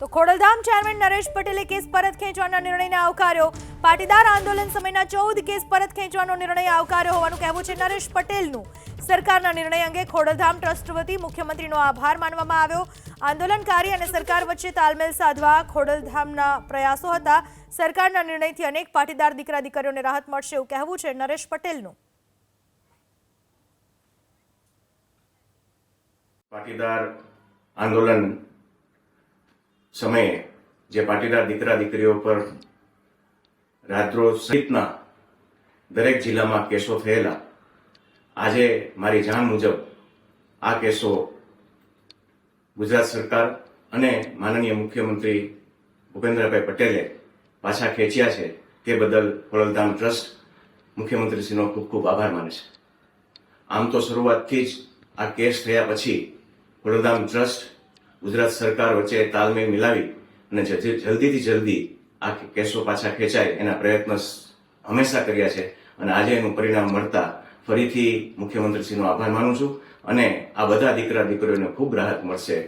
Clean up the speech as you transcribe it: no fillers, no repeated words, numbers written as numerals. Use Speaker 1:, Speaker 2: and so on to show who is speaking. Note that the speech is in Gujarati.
Speaker 1: તો ખોડલધામ ચેરમેન નરેશ પટેલે કેસ પરત ખેંચવાના નિર્ણયને આવકાર્યો. પાટીદાર આંદોલન સમયના 14 કેસ પરત ખેંચવાનો નિર્ણય આવકાર્યો હોવાનું કહેવું છે નરેશ પટેલનું. સરકારના નિર્ણય અંગે ખોડલધામ ટ્રસ્ટ વતી મુખ્યમંત્રીનો આભાર માનવામાં આવ્યો. આંદોલનકારી અને સરકાર વચ્ચે તાલમેલ સાધવા ખોડલધામના પ્રયાસો હતા. સરકારના નિર્ણયથી અનેક પાટીદાર દીકરા દીકરીઓને રાહત મળશે એવું કહેવું છે નરેશ પટેલનું.
Speaker 2: પાટીદાર આંદોલન સમયે જે પાટીદાર દીકરા દીકરીઓ પર રાજદ્રોહ સહિતના દરેક જિલ્લામાં કેસો થયેલા, આજે મારી જાણ મુજબ આ કેસો ગુજરાત સરકાર અને માનનીય મુખ્યમંત્રી ભૂપેન્દ્રભાઈ પટેલે પાછા ખેંચ્યા છે. તે બદલ ખોડલધામ ટ્રસ્ટ મુખ્યમંત્રીશ્રીનો ખૂબ ખૂબ આભાર માને છે. આમ તો શરૂઆતથી જ આ કેસ થયા પછી ખોડલધામ ટ્રસ્ટ ગુજરાત સરકાર વચ્ચે તાલમેલ મિલાવી અને જલ્દીથી જલ્દી આ કેસો પાછા ખેંચાય એના પ્રયત્ન હંમેશા કર્યા છે. અને આજે એનું પરિણામ મળતા ફરીથી મુખ્યમંત્રીશ્રીનો આભાર માનું છું અને આ બધા દીકરા દીકરીઓને ખૂબ રાહત મળશે.